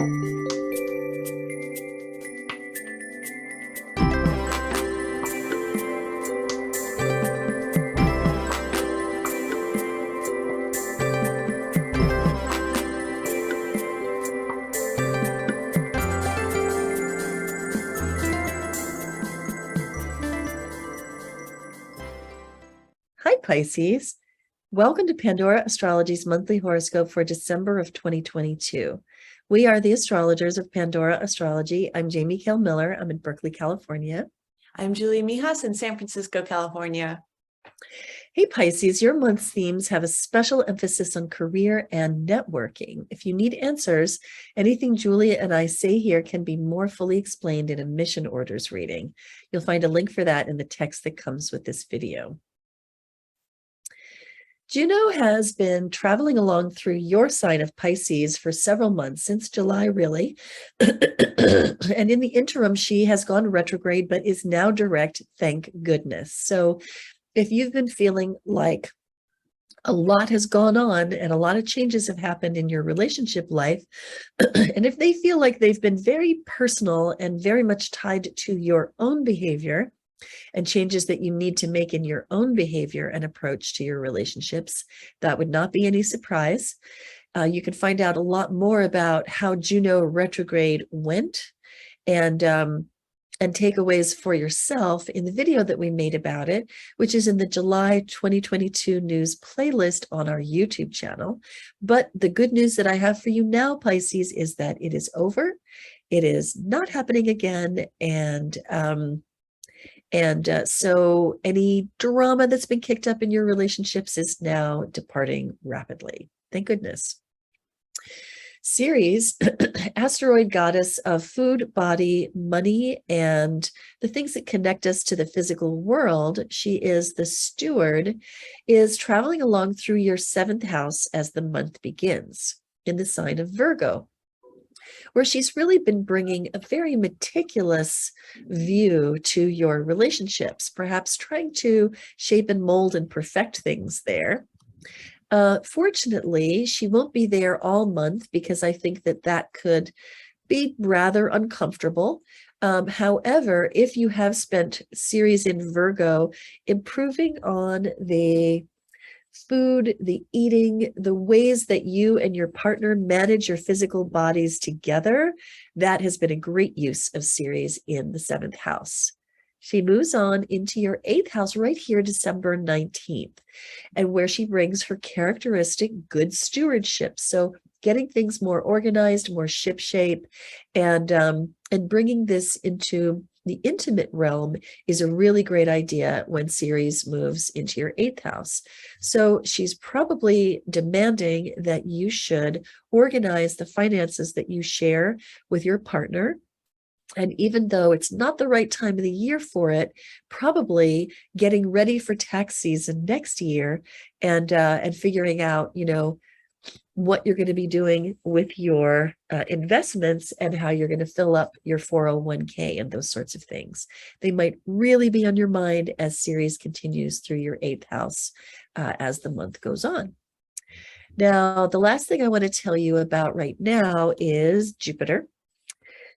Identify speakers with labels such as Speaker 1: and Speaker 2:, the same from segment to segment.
Speaker 1: Hi, Pisces. Welcome to Pandora Astrology's monthly horoscope for December of 2022. We are the astrologers of Pandora Astrology. I'm Jamie Kale Miller. I'm in Berkeley, California.
Speaker 2: I'm Julia Mijas in San Francisco, California.
Speaker 1: Hey, Pisces, your month's themes have a special emphasis on career and networking. If you need answers, anything Julia and I say here can be more fully explained in a mission orders reading. You'll find a link for that in the text that comes with this video. Juno has been traveling along through your sign of Pisces for several months, since July, really. And in the interim, she has gone retrograde, but is now direct, thank goodness. So if you've been feeling like a lot has gone on and a lot of changes have happened in your relationship life, and if they feel like they've been very personal and very much tied to your own behavior, and changes that you need to make in your own behavior and approach to your relationships, that would not be any surprise. You can find out a lot more about how Juno retrograde went and takeaways for yourself in the video that we made about it, which is in the July 2022 news playlist on our YouTube channel. But the good news that I have for you now, Pisces, is that it is over. It is not happening again. So any drama that's been kicked up in your relationships is now departing rapidly. Thank goodness. Ceres, asteroid goddess of food, body, money, and the things that connect us to the physical world, she is the steward, is traveling along through your 7th house as the month begins in the sign of Virgo, where she's really been bringing a very meticulous view to your relationships, perhaps trying to shape and mold and perfect things there. Fortunately, she won't be there all month because I think that could be rather uncomfortable. However, if you have spent Ceres in Virgo improving on the food, the eating, the ways that you and your partner manage your physical bodies together, that has been a great use of Ceres in the 7th house. She moves on into your 8th house right here, December 19th, and where she brings her characteristic good stewardship. So getting things more organized, more shipshape, and bringing this into the intimate realm is a really great idea when Ceres moves into your 8th house. So she's probably demanding that you should organize the finances that you share with your partner. And even though it's not the right time of the year for it, probably getting ready for tax season next year and figuring out, what you're going to be doing with your investments and how you're going to fill up your 401k and those sorts of things. They might really be on your mind as Ceres continues through your 8th house as the month goes on. Now, the last thing I want to tell you about right now is Jupiter.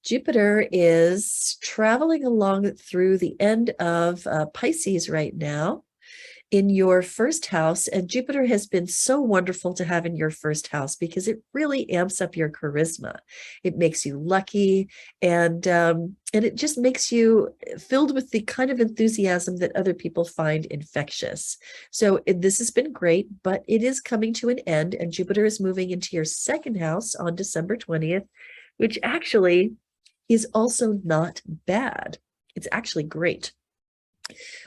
Speaker 1: Jupiter is traveling along through the end of Pisces right now in your 1st house, and Jupiter has been so wonderful to have in your 1st house because it really amps up your charisma. It makes you lucky, and it just makes you filled with the kind of enthusiasm that other people find infectious. So this has been great, but it is coming to an end, and Jupiter is moving into your 2nd house on December 20th, which actually is also not bad. It's actually great.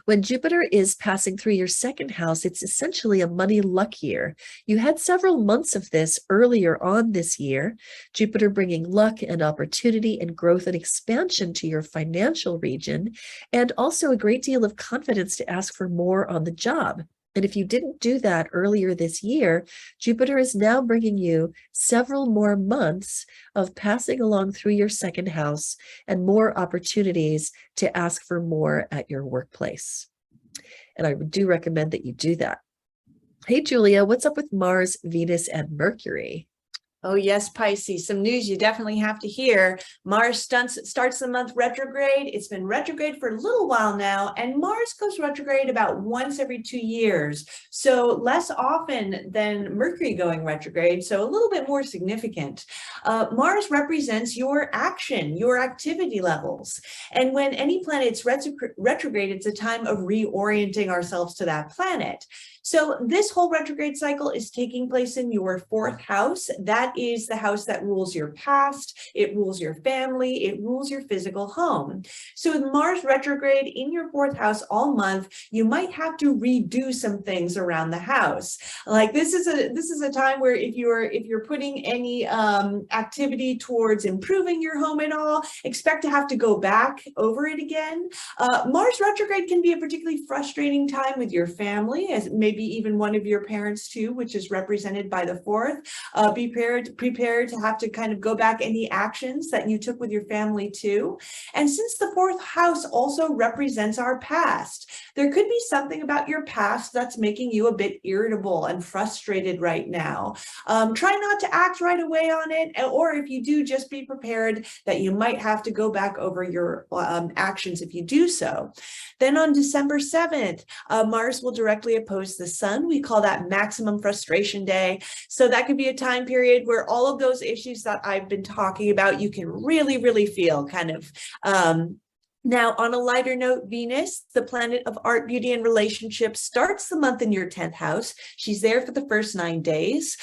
Speaker 1: When Jupiter is passing through your 2nd house, it's essentially a money luck year. You had several months of this earlier on this year, Jupiter bringing luck and opportunity and growth and expansion to your financial region, and also a great deal of confidence to ask for more on the job. And if you didn't do that earlier this year, Jupiter is now bringing you several more months of passing along through your 2nd house and more opportunities to ask for more at your workplace. And I do recommend that you do that. Hey, Julia, what's up with Mars, Venus, and Mercury?
Speaker 2: Oh, yes, Pisces. Some news you definitely have to hear. Mars starts the month retrograde. It's been retrograde for a little while now, and Mars goes retrograde about once every 2 years. So less often than Mercury going retrograde, so a little bit more significant. Mars represents your action, your activity levels. And when any planet's retrograde, it's a time of reorienting ourselves to that planet. So this whole retrograde cycle is taking place in your 4th house. That is the house that rules your past, it rules your family, it rules your physical home. So with Mars retrograde in your 4th house all month, you might have to redo some things around the house. Like this is a time where if you're putting any activity towards improving your home at all, expect to have to go back over it again. Mars retrograde can be a particularly frustrating time with your family, as maybe even one of your parents too, which is represented by the 4th. Be prepared to have to kind of go back any actions that you took with your family too. And since the 4th house also represents our past, there could be something about your past that's making you a bit irritable and frustrated right now. Try not to act right away on it, or if you do, just be prepared that you might have to go back over your actions if you do so. Then on December 7th, Mars will directly oppose the Sun. We call that maximum frustration day. So that could be a time period where all of those issues that I've been talking about, you can really, really feel kind of now, on a lighter note, Venus, the planet of art, beauty, and relationships, starts the month in your 10th house. She's there for the first 9 days.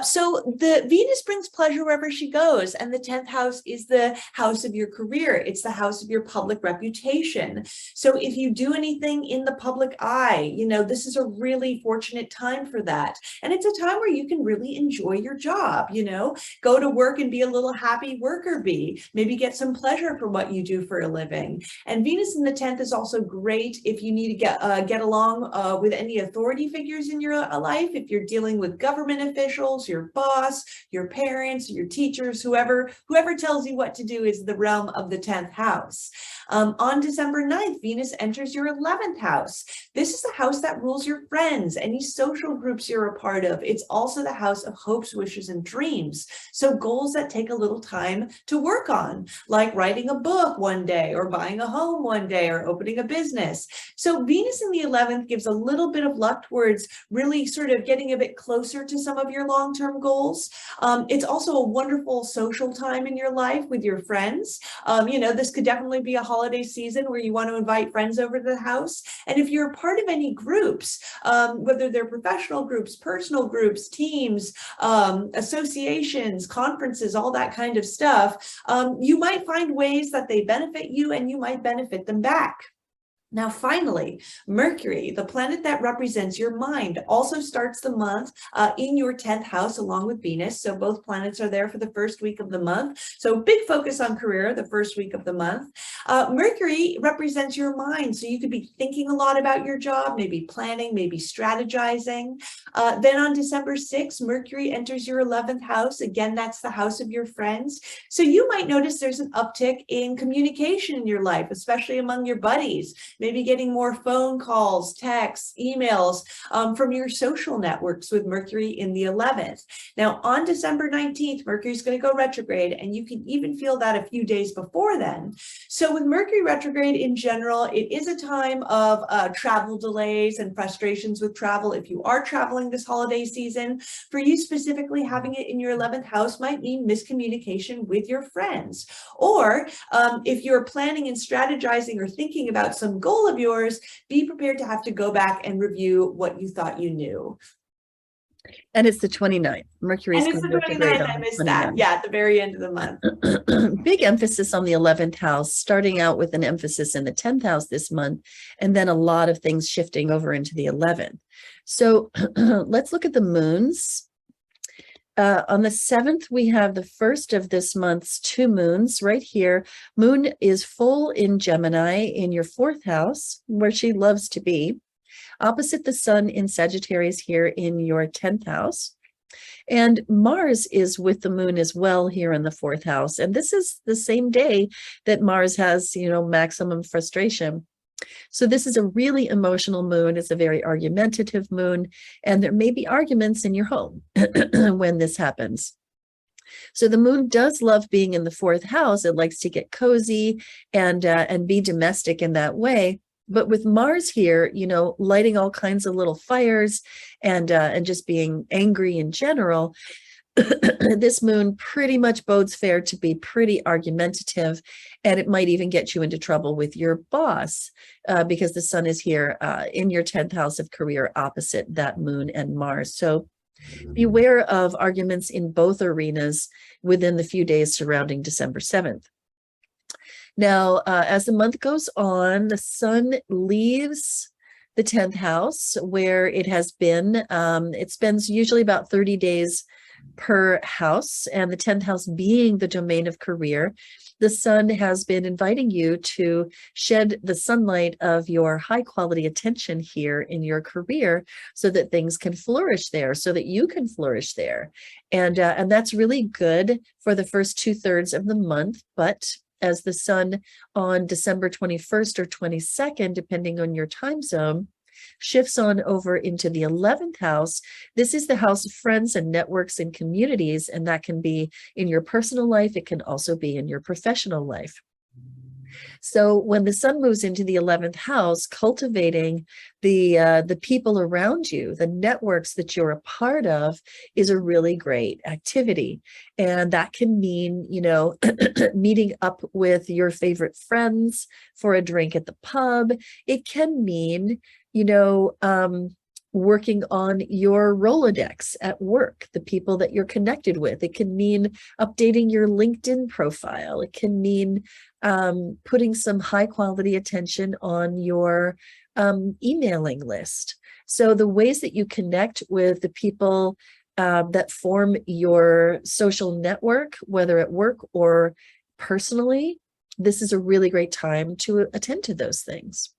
Speaker 2: So the Venus brings pleasure wherever she goes, and the 10th house is the house of your career. It's the house of your public reputation. So if you do anything in the public eye, you know, this is a really fortunate time for that. And it's a time where you can really enjoy your job, you know, go to work and be a little happy worker bee, maybe get some pleasure from what you do for a living. And Venus in the 10th is also great if you need to get along with any authority figures in your life, if you're dealing with government officials, your boss, your parents, your teachers, whoever tells you what to do is the realm of the 10th house. On December 9th, Venus enters your 11th house. This is the house that rules your friends, any social groups you're a part of. It's also the house of hopes, wishes, and dreams. So goals that take a little time to work on, like writing a book one day or buying a home one day or opening a business. So Venus in the 11th gives a little bit of luck towards really sort of getting a bit closer to some of your long-term goals. It's also a wonderful social time in your life with your friends. You know, this could definitely be a holiday season where you want to invite friends over to the house. And if you're a part of any groups, whether they're professional groups, personal groups, teams, associations, conferences, all that kind of stuff, you might find ways that they benefit you and you might benefit them back. Now, finally, Mercury, the planet that represents your mind, also starts the month in your 10th house along with Venus. So both planets are there for the first week of the month. So big focus on career the first week of the month. Mercury represents your mind. So you could be thinking a lot about your job, maybe planning, maybe strategizing. Then on December 6th, Mercury enters your 11th house. Again, that's the house of your friends. So you might notice there's an uptick in communication in your life, especially among your buddies. Maybe getting more phone calls, texts, emails from your social networks with Mercury in the 11th. Now, on December 19th, Mercury's going to go retrograde, and you can even feel that a few days before then. So with Mercury retrograde in general, it is a time of travel delays and frustrations with travel. If you are traveling this holiday season, for you specifically, having it in your 11th house might mean miscommunication with your friends. Or if you're planning and strategizing or thinking about some goal of yours, be prepared to have to go back and review what you thought you knew.
Speaker 1: And it's the 29th. Mercury is
Speaker 2: And it's the 29th. I missed that. Yeah, at the very end of the month.
Speaker 1: Big emphasis on the 11th house, starting out with an emphasis in the 10th house this month, and then a lot of things shifting over into the 11th. So let's look at the moons. On the 7th, we have the first of this month's 2 moons right here. Moon is full in Gemini in your 4th house, where she loves to be, opposite the sun in Sagittarius here in your 10th house. And Mars is with the moon as well here in the 4th house. And this is the same day that Mars has, you know, maximum frustration. So this is a really emotional moon. It's a very argumentative moon, and there may be arguments in your home when this happens. So the moon does love being in the fourth house. It likes to get cozy and be domestic in that way. But with Mars here, lighting all kinds of little fires and just being angry in general, this moon pretty much bodes fair to be pretty argumentative, and it might even get you into trouble with your boss because the sun is here in your 10th house of career opposite that moon and Mars. So beware of arguments in both arenas within the few days surrounding December 7th. Now, as the month goes on, the sun leaves the 10th house where it has been. It spends usually about 30 days per house, and the 10th house being the domain of career, the sun has been inviting you to shed the sunlight of your high quality attention here in your career so that things can flourish there, so that you can flourish there. And that's really good for the first 2/3 of the month. But as the sun on December 21st or 22nd, depending on your time zone, shifts on over into the 11th house, this is the house of friends and networks and communities, and that can be in your personal life. It can also be in your professional life. So when the sun moves into the 11th house, cultivating the people around you, the networks that you're a part of, is a really great activity. And that can mean, meeting up with your favorite friends for a drink at the pub. It can mean, working on your Rolodex at work, the people that you're connected with. It can mean updating your LinkedIn profile. It can mean putting some high quality attention on your emailing list. So the ways that you connect with the people that form your social network, whether at work or personally, this is a really great time to attend to those things.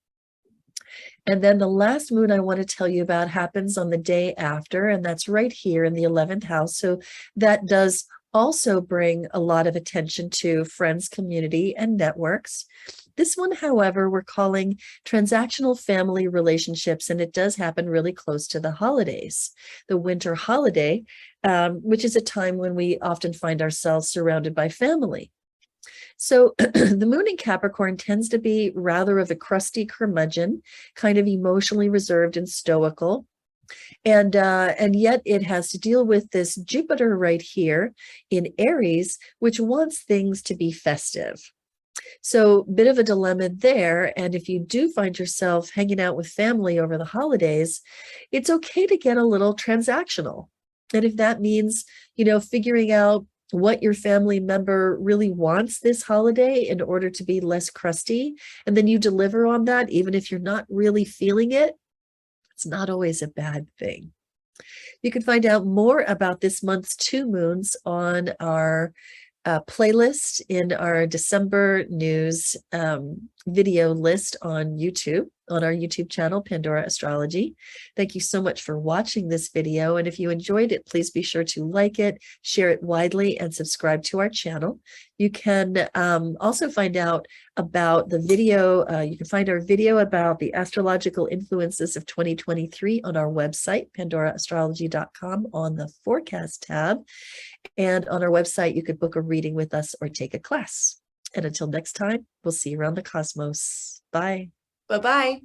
Speaker 1: And then the last moon I want to tell you about happens on the day after, and that's right here in the 11th house. So that does also bring a lot of attention to friends, community, and networks. This one, however, we're calling transactional family relationships, and it does happen really close to the holidays, the winter holiday, which is a time when we often find ourselves surrounded by family. So the moon in Capricorn tends to be rather of a crusty curmudgeon, kind of emotionally reserved and stoical. And yet it has to deal with this Jupiter right here in Aries, which wants things to be festive. So bit of a dilemma there. And if you do find yourself hanging out with family over the holidays, it's okay to get a little transactional. And if that means, figuring out what your family member really wants this holiday in order to be less crusty, and then you deliver on that, even if you're not really feeling it, it's not always a bad thing. You can find out more about this month's 2 moons on our playlist in our December news video list on YouTube, on our YouTube channel, Pandora Astrology. Thank you so much for watching this video. And if you enjoyed it, please be sure to like it, share it widely, and subscribe to our channel. You can also find out about the video. You can find our video about the astrological influences of 2023 on our website, pandoraastrology.com, on the forecast tab. And on our website, you could book a reading with us or take a class. And until next time, we'll see you around the cosmos. Bye.
Speaker 2: Bye-bye.